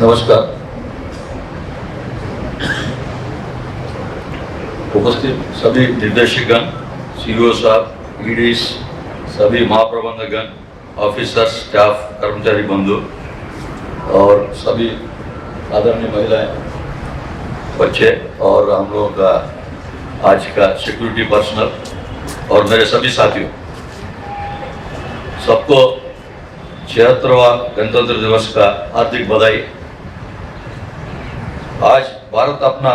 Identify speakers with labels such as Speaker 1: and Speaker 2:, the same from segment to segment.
Speaker 1: नमस्कार। उपस्थित सभी निर्देशकगण, सीईओ साहब, ईडीस, सभी महाप्रबंधकगण, ऑफिसर्स, स्टाफ, कर्मचारी बंधु और सभी आदरणीय महिलाएं, बच्चे और हम लोगों का आज का सिक्योरिटी पर्सनल और मेरे सभी साथियों, सबको 76वां गणतंत्र दिवस का हार्दिक बधाई। आज भारत अपना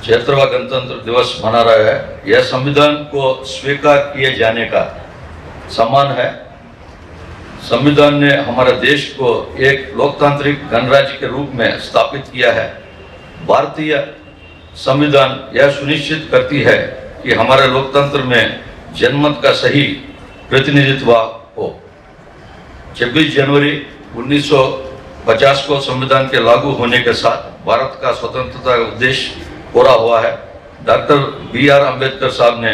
Speaker 1: 76वां गणतंत्र दिवस मना रहा है। यह संविधान को स्वीकार किए जाने का सम्मान है। संविधान ने हमारे देश को एक लोकतांत्रिक गणराज्य के रूप में स्थापित किया है। भारतीय संविधान यह सुनिश्चित करती है कि हमारे लोकतंत्र में जनमत का सही प्रतिनिधित्व हो। 26 जनवरी 1950 को संविधान के लागू होने के साथ भारत का स्वतंत्रता का उद्देश्य पूरा हुआ है। डॉक्टर BR अम्बेडकर साहब ने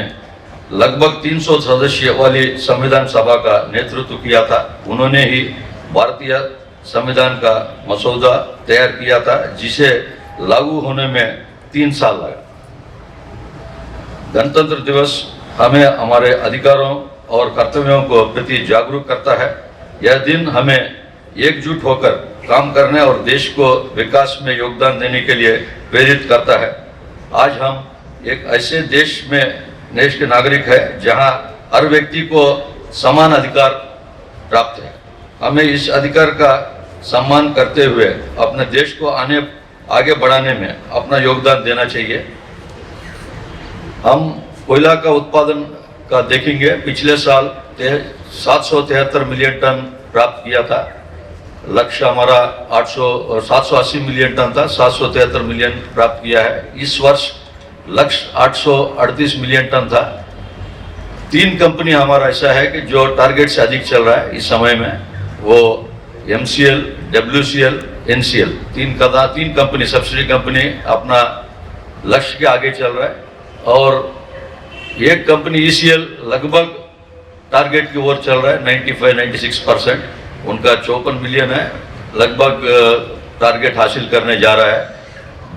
Speaker 1: लगभग 300 सदस्य वाली संविधान सभा का नेतृत्व किया था। उन्होंने ही भारतीय संविधान का मसौदा तैयार किया था, जिसे लागू होने में 3 साल लगा। गणतंत्र दिवस हमें हमारे अधिकारों और कर्तव्यों को प्रति जागरूक करता है। यह दिन हमें एकजुट होकर काम करने और देश को विकास में योगदान देने के लिए प्रेरित करता है। आज हम एक ऐसे देश के नागरिक हैं जहां हर व्यक्ति को समान अधिकार प्राप्त है। हमें इस अधिकार का सम्मान करते हुए अपने देश को आगे बढ़ाने में अपना योगदान देना चाहिए। हम कोयला का उत्पादन का देखेंगे। पिछले साल 773 मिलियन टन प्राप्त किया था। लक्ष्य हमारा 780 मिलियन टन था, 773 मिलियन प्राप्त किया है। इस वर्ष लक्ष्य 838 मिलियन टन था। 3 कंपनी हमारा ऐसा है कि जो टारगेट से अधिक चल रहा है इस समय में, वो MCL, WCL, NCL, 3 company, subsidy company अपना लक्ष्य के आगे चल रहा है। और एक कंपनी ECL लगभग टारगेट की ओर चल रहा है, 95-96%। उनका 54 मिलियन है, लगभग टारगेट हासिल करने जा रहा है।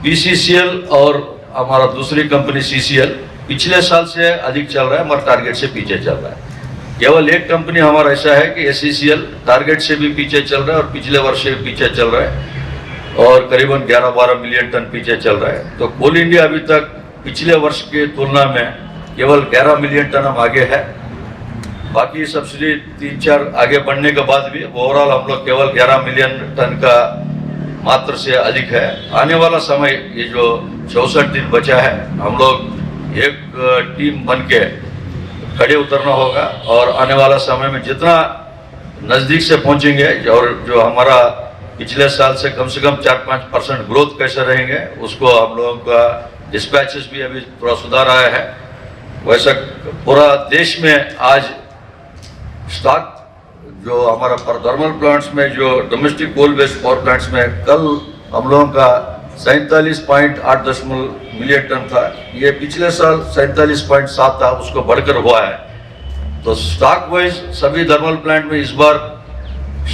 Speaker 1: BCCL और हमारा दूसरी कंपनी CCL पिछले साल से अधिक चल रहा है, मगर टारगेट से पीछे चल रहा है। केवल एक कंपनी हमारा ऐसा है कि SCCL टारगेट से भी पीछे चल रहा है और पिछले वर्ष से पीछे चल रहा है और करीबन 11-12 मिलियन टन पीछे चल रहा है। तो कोल इंडिया अभी तक पिछले वर्ष की तुलना में केवल 11 मिलियन टन हम आगे है। बाकी सब्सिडी 3-4 आगे बढ़ने के बाद भी ओवरऑल हम लोग केवल 11 मिलियन टन का मात्र से अधिक है। आने वाला समय, ये जो 64 दिन बचा है, हम लोग एक टीम बन के खड़े उतरना होगा और आने वाला समय में जितना नज़दीक से पहुंचेंगे और जो हमारा पिछले साल से कम 4-5% ग्रोथ कैसे रहेंगे, उसको हम लोगों का डिस्पैचेस भी अभी थोड़ा सुधार आया है। वैसा पूरा देश में आज स्टॉक जो हमारा थर्मल प्लांट्स में, जो domestic coal based power plants में, कल हम लोगों का 47.8 मिलियन टन था। ये पिछले साल 47.7 था, उसको बढ़कर हुआ है। तो स्टॉक वाइज सभी थर्मल प्लांट में इस बार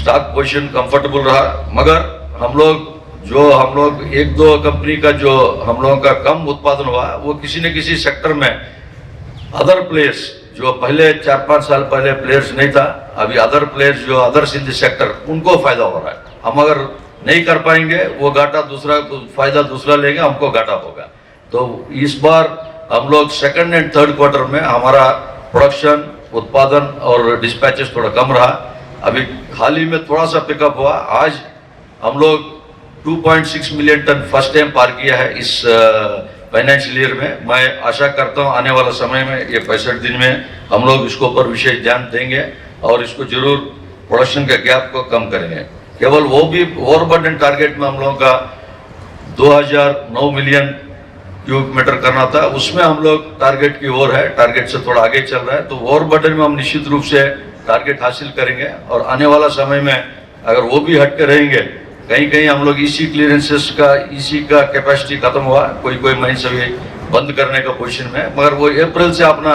Speaker 1: स्टॉक पोजीशन कंफर्टेबल रहा। मगर हम लोग 1-2 कंपनी का जो हम लोगों का कम उत्पादन हुआ, वो किसी न किसी सेक्टर में अदर प्लेयर्स, जो पहले 4-5 साल पहले प्लेयर्स नहीं था, अभी अदर प्लेयर्स जो अदर्स इन द सेक्टर, उनको फायदा हो रहा है। हम अगर नहीं कर पाएंगे, वो घाटा दूसरा, फायदा दूसरा लेगा, हमको घाटा होगा। तो इस बार हम लोग सेकंड एंड थर्ड क्वार्टर में हमारा प्रोडक्शन, उत्पादन और डिस्पैचेस थोड़ा कम रहा। अभी हाल ही में थोड़ा सा पिकअप हुआ। आज हम लोग 2.6 मिलियन टन फर्स्ट टाइम पार किया है इस फाइनेंशियल ईयर में। मैं आशा करता हूं आने वाला समय में, ये 65 दिन में, हम लोग इसके ऊपर विशेष ध्यान देंगे और इसको जरूर प्रोडक्शन के गैप को कम करेंगे। केवल वो भी ओवरबर्डन टारगेट में हम लोगों का 2009 मिलियन क्यूब मीटर करना था, उसमें हम लोग टारगेट की ओर है, टारगेट से थोड़ा आगे चल रहा है। तो ओवरबर्डन में हम निश्चित रूप से टारगेट हासिल करेंगे और आने वाला समय में अगर वो भी हट के रहेंगे, कहीं हम लोग EC क्लियरेंसेस का, EC का कैपेसिटी खत्म हुआ, कोई माइंस अभी बंद करने का पोजीशन में, मगर वो अप्रैल से अपना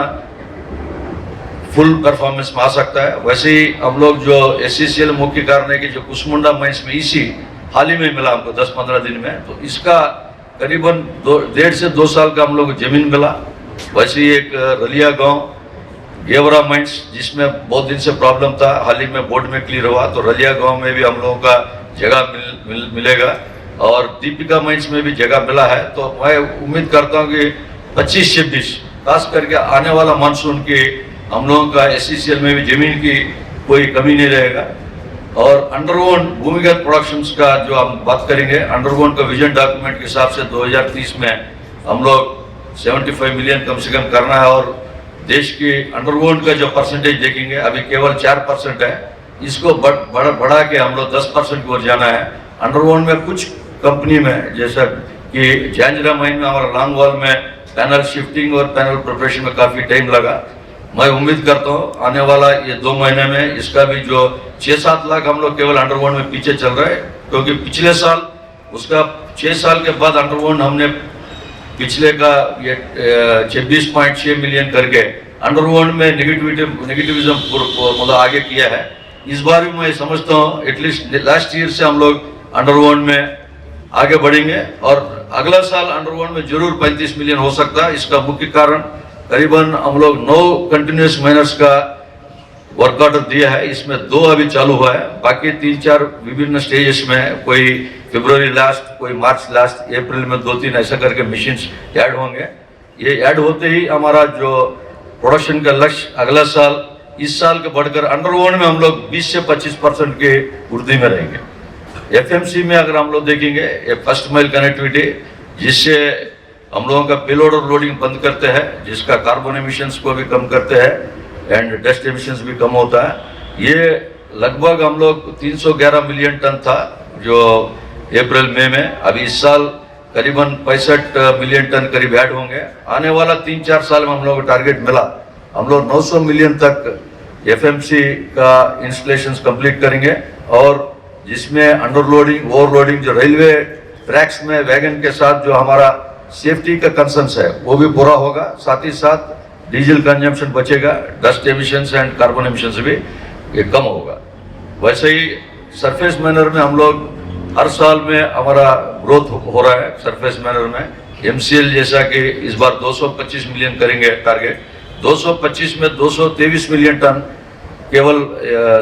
Speaker 1: फुल परफॉर्मेंस में आ सकता है। वैसे ही हम लोग जो SCCL मुख्य कारण है कि जो कुसमुंडा माइंस में EC हाल ही में मिला हमको 10-15 दिन में। तो इसका करीबन 1.5 से 2 साल का हम लोग को जमीन मिला। वैसे ही एक रलिया गांव गेवरा माइंस जिसमें बहुत दिन से प्रॉब्लम था, हाल ही में बोर्ड में क्लियर हुआ, तो रलिया गांव में भी हम लोगों का जगह मिलेगा और दीपिका माइंस में भी जगह मिला है। तो मैं उम्मीद करता हूं कि 25-26 खास करके आने वाला मानसून की हम लोगों का SCCL में भी जमीन की कोई कमी नहीं रहेगा। और अंडरग्राउंड भूमिगत प्रोडक्शंस का जो हम बात करेंगे, अंडरग्राउंड का विजन डॉक्यूमेंट के हिसाब से 2030 में हम लोग 75 मिलियन कम से कम करना है। और देश की अंडरग्राउंड का जो परसेंटेज देखेंगे अभी केवल 4% है, इसको बढ़ा के हम लोग 10% की ओर जाना है। अंडरग्राउंड में कुछ कंपनी में जैसा कि झांझरा माइन में हमारा लॉन्गवॉल में पैनल शिफ्टिंग और पैनल प्रिपरेशन में काफ़ी टाइम लगा। मैं उम्मीद करता हूँ आने वाला ये 2 महीने में इसका भी जो 6-7 लाख हम लोग केवल अंडरग्राउंड में पीछे चल रहे हैं, क्योंकि पिछले साल उसका 6 साल के बाद अंडरग्राउंड हमने पिछले का ये 26.6 मिलियन करके अंडरग्राउंड में नेगेटिविज्म मतलब आगे किया है। इस बार भी मैं समझता हूँ एटलीस्ट लास्ट ईयर से हम लोग अंडरग्राउंड में आगे बढ़ेंगे और अगला साल अंडरग्राउंड में जरूर 35 मिलियन हो सकता है। इसका मुख्य कारण करीबन हम लोग 9 कंटिन्यूस माइनर्स का वर्क ऑर्डर दिया है, इसमें 2 अभी चालू हुआ है, बाकी 3-4 विभिन्न स्टेजेस में, कोई फरवरी लास्ट, कोई मार्च लास्ट, अप्रैल में 2-3 ऐसा करके मशीन्स ऐड होंगे। ये ऐड होते ही हमारा जो प्रोडक्शन का लक्ष्य अगला साल इस साल के बढ़कर अंडरग्राउंड में हम लोग 20 से 25% के वृद्धि में रहेंगे। FMC में अगर हम लोग देखेंगे फर्स्ट माइल कनेक्टिविटी, जिससे हम लोगों का पेलोड और लोडिंग बंद करते हैं, जिसका कार्बन एमिशंस को भी कम करते हैं एंड डस्ट एमिशंस भी कम होता है। ये लगभग हम लोग 311 मिलियन टन था जो अप्रैल मई में, अभी इस साल करीबन 65 मिलियन टन करीब ऐड होंगे। आने वाला 3-4 साल में हम लोग को टारगेट मिला, हम लोग 900 मिलियन तक FMC का इंस्टॉलेशंस कंप्लीट करेंगे और जिसमें अंडरलोडिंग ओवरलोडिंग जो रेलवे ट्रैक्स में वैगन के साथ जो हमारा सेफ्टी का कंसर्न्स है वो भी पूरा होगा, साथ ही साथ डीजल कंजम्पशन बचेगा, dust emissions and carbon emissions भी ये कम होगा। वैसे ही सरफेस मैनर में हम लोग हर साल में हमारा ग्रोथ हो रहा है। सरफेस मैनर में MCL जैसा कि इस बार 225 मिलियन करेंगे टारगेट, 225 में 223 मिलियन टन केवल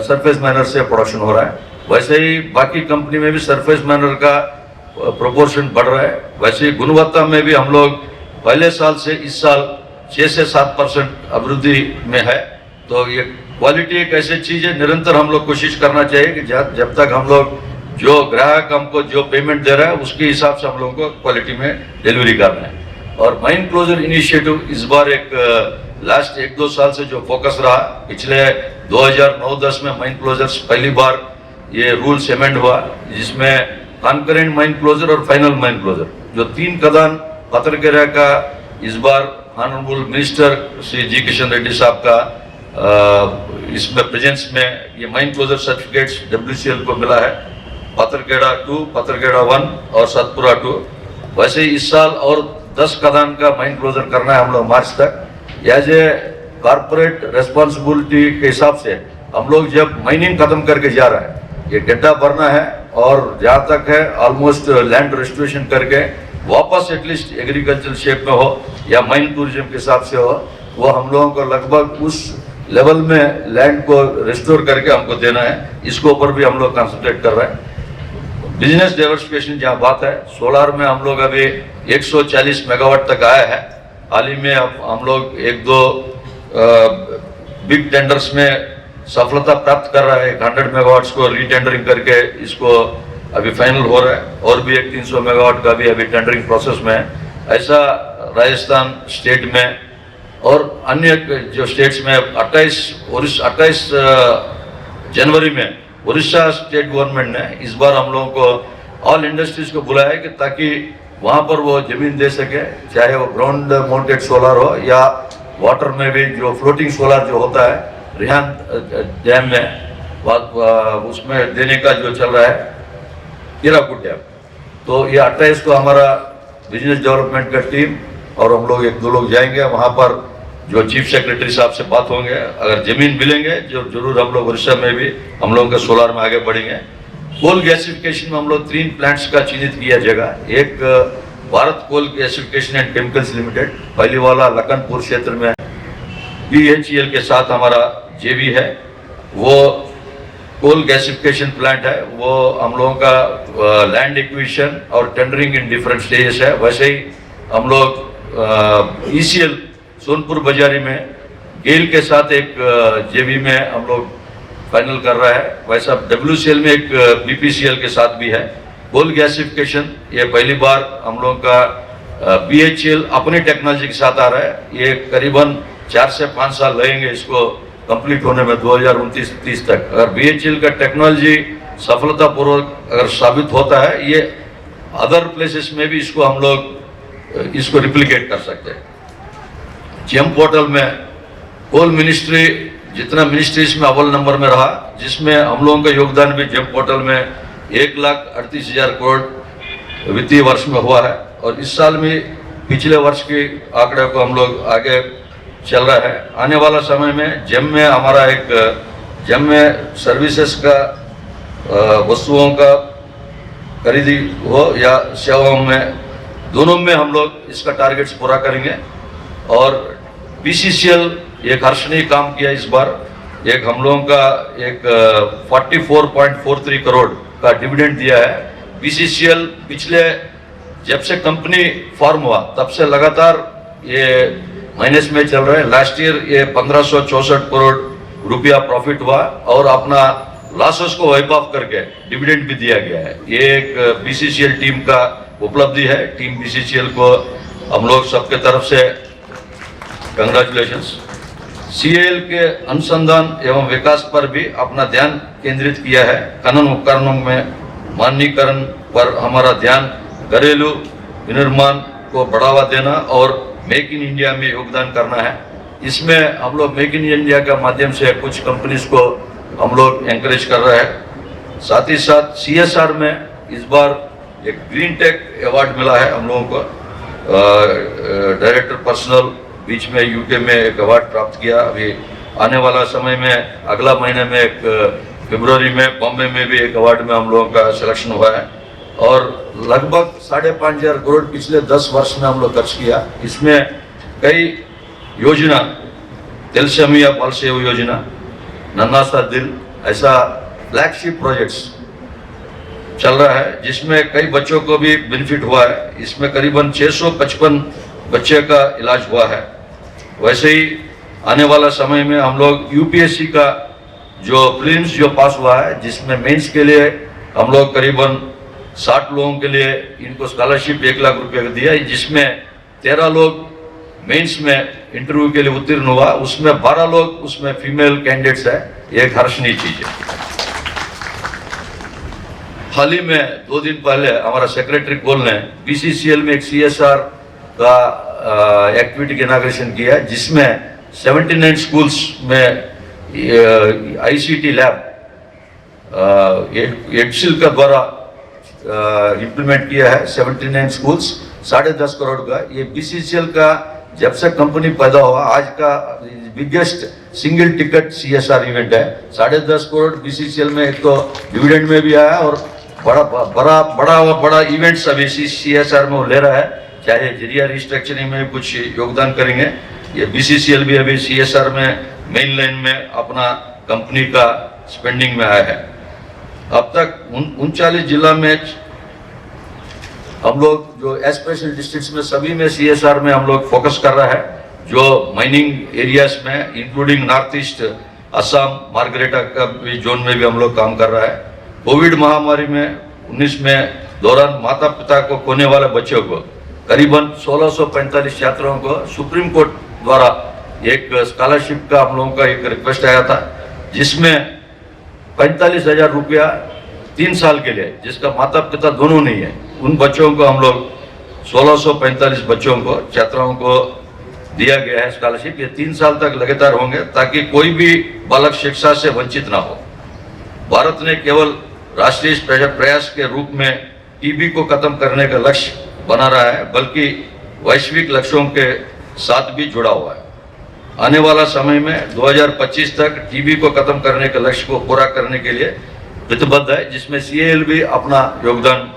Speaker 1: सरफेस मैनर से प्रोडक्शन हो रहा है। वैसे ही बाकी कंपनी में भी सरफेस मैनर का प्रोपोर्शन बढ़ रहा है। वैसे ही गुणवत्ता में भी हम लोग पहले साल से इस साल 6 से 7% अभिवृद्धि में है। तो ये क्वालिटी एक ऐसी चीज़ है, निरंतर हम लोग कोशिश करना चाहिए कि जब तक हम लोग जो ग्राहक हमको जो पेमेंट दे रहा है उसके हिसाब से हम लोगों को क्वालिटी में डिलीवरी करना है। और माइन क्लोजर इनिशिएटिव इस बार एक लास्ट 1-2 साल से जो फोकस रहा, पिछले 2009-10 में माइन क्लोजर्स पहली बार ये रूल्स अमेंड हुआ, जिसमें कॉन्करेंट माइन क्लोजर और फाइनल माइन क्लोजर जो 3 कदम पत्रकारिता का इस बार ऑनरेबल मिनिस्टर श्री जी किशन रेड्डी साहब का इसमें प्रेजेंस में ये माइन क्लोजर सर्टिफिकेट्स WCL को मिला है, पत्रकेड़ा 2, पत्रकेड़ा 1 और सतपुरा 2। वैसे ही इस साल और 10 कदम का माइन क्लोजर करना है हम लोग मार्च तक। एज ए कॉर्पोरेट रेस्पॉन्सिबिलिटी के हिसाब से हम लोग जब माइनिंग खत्म करके जा रहा है, ये गड्ढा भरना है और जहाँ तक है ऑलमोस्ट लैंड रेस्टोरेशन करके वापस एटलीस्ट एग्रीकल्चर शेप में हो या माइन टूरिज्म के हिसाब से हो, वो हम लोगों को लगभग उस लेवल में लैंड को रिस्टोर करके हमको देना है। इसके ऊपर भी हम लोग कंसंट्रेट कर रहे हैं। बिजनेस डाइवर्सिफिकेशन जहाँ बात है, सोलार में हम लोग अभी 140 मेगावाट तक आया है। हाल ही में हम लोग 1-2 बिग टेंडर्स में सफलता प्राप्त कर रहा है। 100 मेगावाट्स को रीटेंडरिंग करके इसको अभी फाइनल हो रहा है और भी एक 300 मेगावाट का भी अभी टेंडरिंग प्रोसेस में है। ऐसा राजस्थान स्टेट में और अन्य जो स्टेट्स में 28 जनवरी में उड़ीसा स्टेट गवर्नमेंट ने इस बार हम लोगों को ऑल इंडस्ट्रीज को बुलाया है कि ताकि वहाँ पर वो जमीन दे सके, चाहे वो ग्राउंड माउंटेड सोलर हो या वाटर में भी जो फ्लोटिंग सोलर जो होता है रिहान डैम में उसमें देने का जो चल रहा है हीराकुद डैम। तो ये 28 को हमारा बिजनेस डेवलपमेंट का टीम और हम लोग 1-2 लोग जाएंगे वहाँ पर, जो चीफ सेक्रेटरी साहब से बात होंगे, अगर जमीन मिलेंगे जो जरूर हम लोग उड़ीसा में भी हम लोगों के सोलार में आगे बढ़ेंगे। कोल गैसिफिकेशन में हम लोग 3 प्लांट्स का चिन्हित किया जगह। एक Bharat coal gasification and chemicals limited, पहली वाला लखनपुर क्षेत्र में BHEL के साथ हमारा JV है। वो कोल गैसिफिकेशन प्लांट है, वो हम लोगों का लैंड एक्विजिशन और टेंडरिंग इन डिफरेंट स्टेजेस है। वैसे ही हम लोग ECL सोनपुर बाजारी में गेल के साथ एक JV में हम लोग फाइनल कर रहा है। वैसा WCL में एक BPCL के साथ भी है। कोल गैसिफिकेशन ये पहली बार हम लोगों का BHEL अपनी टेक्नोलॉजी के साथ आ रहा है। ये करीबन 4 से 5 साल लगेंगे इसको कंप्लीट होने में, 2029-30 तक। अगर BHEL का टेक्नोलॉजी सफलतापूर्वक अगर साबित होता है, ये अदर प्लेसेस में भी इसको हम लोग इसको रिप्लिकेट कर सकते हैं। GEM पोर्टल में कोल मिनिस्ट्री जितना मिनिस्ट्रीज में अव्वल नंबर में रहा, जिसमें हम लोगों का योगदान भी GEM पोर्टल में 1,38,000 करोड़ वित्तीय वर्ष में हुआ है। और इस साल में पिछले वर्ष के आंकड़े को हम लोग आगे चल रहा है। आने वाला समय में GEM में हमारा एक GEM में सर्विसेज का वस्तुओं का खरीदी हो या सेवाओं में, दोनों में हम लोग इसका टारगेट्स पूरा करेंगे। और BCCL एक हर्षणीय काम किया इस बार। एक हम लोगों का एक 44.43 करोड़ का डिविडेंड दिया है। BCCL पिछले जब से कंपनी फॉर्म हुआ तब से लगातार ये माइनस में चल रहा है। लास्ट ईयर ये 1564 करोड़ रुपया प्रॉफिट हुआ और अपना लॉसेस को वाइप ऑफ करके डिविडेंड भी दिया गया है। ये एक BCCL टीम का उपलब्धि है। टीम BCCL को हम लोग सबके तरफ से कंग्रेचुलेशंस। CAL के अनुसंधान एवं विकास पर भी अपना ध्यान केंद्रित किया है। खनन उपकरणों में मानकीकरण पर हमारा ध्यान घरेलू विनिर्माण को बढ़ावा देना और मेक इन इंडिया में योगदान करना है। इसमें हम लोग मेक इन इंडिया के माध्यम से कुछ कंपनीज को हम लोग एंकरेज कर रहे हैं। साथ ही साथ CSR में इस बार एक ग्रीन टेक अवार्ड मिला है हम लोगों को। डायरेक्टर पर्सनल बीच में UK में एक अवार्ड प्राप्त किया। अभी आने वाला समय में अगला महीने में एक फरवरी में बॉम्बे में भी एक अवार्ड में हम लोगों का सिलेक्शन हुआ है। और लगभग 5,500 करोड़ पिछले 10 वर्ष में हम लोग खर्च किया। इसमें कई योजना, दिल से मियाँ बाल सेव योजना, नन्हा सा दिल, ऐसा फ्लैगशिप प्रोजेक्ट्स चल रहा है जिसमें कई बच्चों को भी बेनिफिट हुआ है। इसमें करीबन 655 बच्चे का इलाज हुआ है। वैसे ही आने वाला समय में हम लोग UPSC का जो प्रीलिम्स जो पास हुआ है, जिसमें मेंस के लिए हम लोग करीबन 60 लोगों के लिए इनको स्कॉलरशिप 1 लाख रुपए का दिया, जिसमें 13 लोग मेंस में इंटरव्यू के लिए उत्तीर्ण हुआ। उसमें 12 लोग उसमें फीमेल कैंडिडेट्स है। एक हर्षणीय चीज है। हाल ही में 2 दिन पहले हमारा सेक्रेटरी कोल ने BCCL में एक CSR का एक्टिविटी का इनॉग्रेशन किया, जिसमें 79 स्कूल्स में ICT लैब HCL का द्वारा इम्प्लीमेंट किया है। 79 स्कूल्स, 10.5 करोड़ का। ये BCCL का जब से कंपनी पैदा हुआ आज का biggest single ticket CSR event है। 10.5 करोड़ BCCL में एक तो डिविडेंड में भी आया और बड़ा इवेंट्स अभी CSR में वो ले रहा है। चाहे जरिया रिस्ट्रक्चरिंग में कुछ योगदान करेंगे। ये BCCL भी अभी CSR में मेन लाइन में अपना कंपनी का स्पेंडिंग में आया है। अब तक 39 जिला में हम लोग जो एस्पिरेशनल डिस्ट्रिक्ट्स में सभी में CSR में हम लोग फोकस कर रहा है। जो माइनिंग एरियाज में including north east Assam Margherita का भी जोन में भी हम लोग काम कर रहा है। कोविड महामारी में 19 में दौरान माता पिता को खोने वाले बच्चों को करीबन 1645 छात्रों को सुप्रीम कोर्ट द्वारा एक स्कॉलरशिप का हम लोगों का एक रिक्वेस्ट आया था, जिसमें 45,000 रुपया 3 साल के लिए, जिसका माता पिता दोनों नहीं है, उन बच्चों को हम लोग 1645 बच्चों को छात्राओं को दिया गया है स्कॉलरशिप। ये 3 साल तक लगातार होंगे ताकि कोई भी बालक शिक्षा से वंचित ना हो। भारत ने केवल राष्ट्रीय प्रयास के रूप में टीबी को खत्म करने का लक्ष्य बना रहा है, बल्कि वैश्विक लक्ष्यों के साथ भी जुड़ा हुआ है। आने वाला समय में 2025 तक टीबी को खत्म करने के लक्ष्य को पूरा करने के लिए प्रतिबद्ध है, जिसमें CAL भी अपना योगदान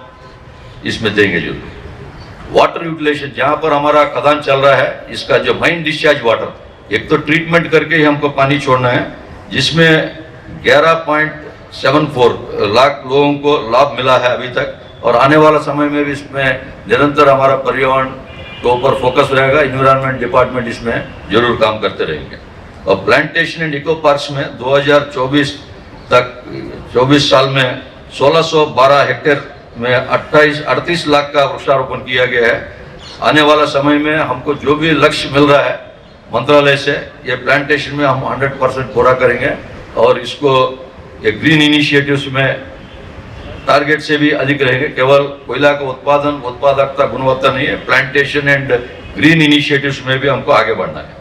Speaker 1: इसमें देंगे जरूर। वाटर यूटिलाइजेशन, जहाँ पर हमारा खदान चल रहा है, इसका जो माइन डिस्चार्ज वाटर, एक तो ट्रीटमेंट करके ही हमको पानी छोड़ना है, जिसमें 11.74 लाख लोगों को लाभ मिला है अभी तक, और आने वाला समय में भी इसमें निरंतर हमारा पर्यावरण के ऊपर फोकस रहेगा। एनवायरनमेंट डिपार्टमेंट इसमें जरूर काम करते रहेंगे। और प्लांटेशन एंड इको पार्क्स में 2024 तक 24 साल में 1612 हेक्टेयर में 38 लाख का वृक्षारोपण किया गया है। आने वाला समय में हमको जो भी लक्ष्य मिल रहा है मंत्रालय से, ये प्लांटेशन में हम 100% पूरा करेंगे, और इसको ये ग्रीन इनिशिएटिव्स में टारगेट से भी अधिक रहेंगे। केवल कोयला का उत्पादन, उत्पादकता, गुणवत्ता नहीं है, प्लांटेशन एंड ग्रीन इनिशिएटिव्स में भी हमको आगे बढ़ना है।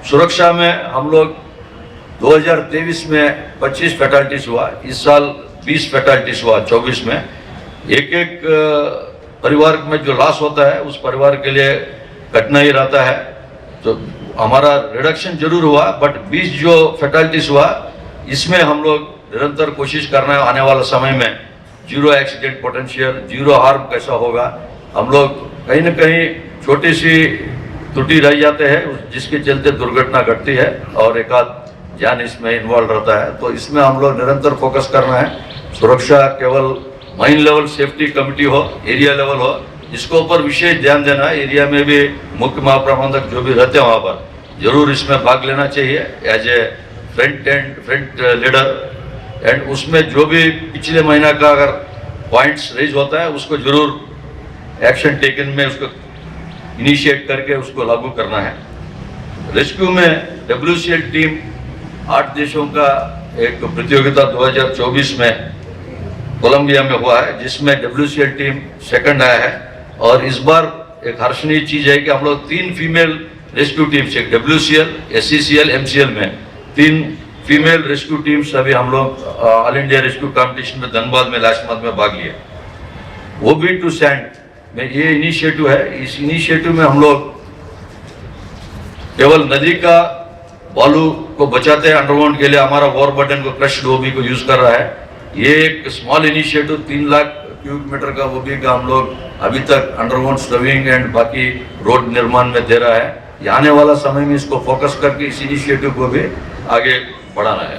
Speaker 1: सुरक्षा में हम लोग 2023 में 25 फैटलिटीज हुआ, इस साल 20 फैटलिटीज हुआ 24 में। एक परिवार में जो लॉस होता है उस परिवार के लिए कठिनाई रहता है, तो हमारा रिडक्शन जरूर हुआ, बट 20 जो फैटलिटीज हुआ इसमें हम लोग निरंतर कोशिश करना है आने वाला समय में zero accident potential, zero harm कैसा होगा। हम लोग कहीं न कहीं छोटी सी त्रुटि रह जाते हैं, जिसके चलते दुर्घटना घटती है और एक आध जान इसमें इन्वॉल्व रहता है, तो इसमें हम लोग निरंतर फोकस करना है। सुरक्षा केवल माइन लेवल सेफ्टी कमेटी हो, एरिया लेवल हो, इसके ऊपर विशेष ध्यान देना है। एरिया में भी मुख्य महाप्रबंधक जो भी रहते हैं वहाँ पर जरूर इसमें भाग लेना चाहिए as a front leader, and उसमें जो भी पिछले महीना का अगर पॉइंट्स रेज होता है उसको जरूर एक्शन टेकन में उसको इनिशिएट करके उसको लागू करना है। रेस्क्यू में WCL टीम 8 देशों का एक प्रतियोगिता 2024 में कोलंबिया में हुआ है, जिसमें WCL टीम सेकंड आया है। और इस बार एक हर्षणीय चीज है कि हम लोग 3 फीमेल रेस्क्यू टीम्स, एक WCL, SCCL, MCL में 3 फीमेल रेस्क्यू टीम्स अभी हम लोग ऑल इंडिया रेस्क्यू कंपटीशन में धनबाद में लास्ट मंथ में भाग लिए। वो भी टू सैंड में ये इनिशिएटिव है। इस इनिशिएटिव में हम लोग केवल नदी का बालू को बचाते हैं, अंडरग्राउंड के लिए हमारा ओवरबर्डन को क्रश्ड ओबी को यूज कर रहा है। ये एक small initiative 3 lakh cubic metre का ओबी का हम लोग अभी तक अंडरग्राउंड स्लविंग एंड बाकी रोड निर्माण में दे रहा है। ये आने वाला समय में इसको फोकस करके इस इनिशिएटिव को भी आगे बढ़ाना है।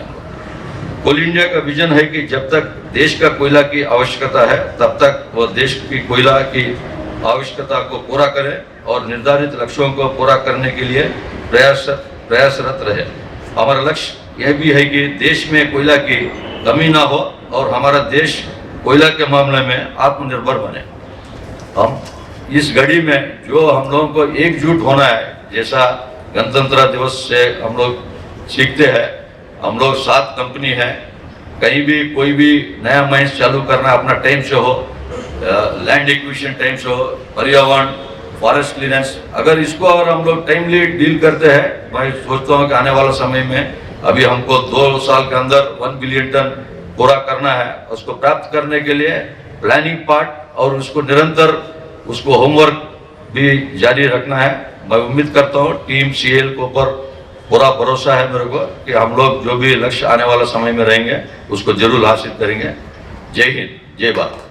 Speaker 1: कोल इंडिया का विजन है कि जब तक देश का कोयला की आवश्यकता है तब तक वह देश की कोयला की आवश्यकता को पूरा करे और निर्धारित लक्ष्यों को पूरा करने के लिए प्रयासरत रहे। हमारा लक्ष्य यह भी है कि देश में कोयला की कमी ना हो और हमारा देश कोयला के मामले में आत्मनिर्भर बने। हम इस घड़ी में जो हम लोगों को एकजुट होना है, जैसा गणतंत्र दिवस से हम लोग सीखते हैं, हम लोग 7 कंपनी है, कहीं भी कोई भी नया माइंस चालू करना अपना टाइम से हो, लैंड एक्विजिशन टाइम से हो, पर्यावरण, फॉरेस्ट क्लीनेंस, अगर इसको अगर हम लोग टाइमली डील करते हैं, मैं सोचता हूँ कि आने वाला समय में अभी हमको 2 साल के अंदर 1 बिलियन टन पूरा करना है। उसको प्राप्त करने के लिए प्लानिंग पार्ट और उसको निरंतर उसको होमवर्क भी जारी रखना है। मैं उम्मीद करता हूँ टीम CAL के ऊपर पूरा भरोसा है मेरे को कि हम लोग जो भी लक्ष्य आने वाला समय में रहेंगे उसको जरूर हासिल करेंगे। जय हिंद, जय भारत।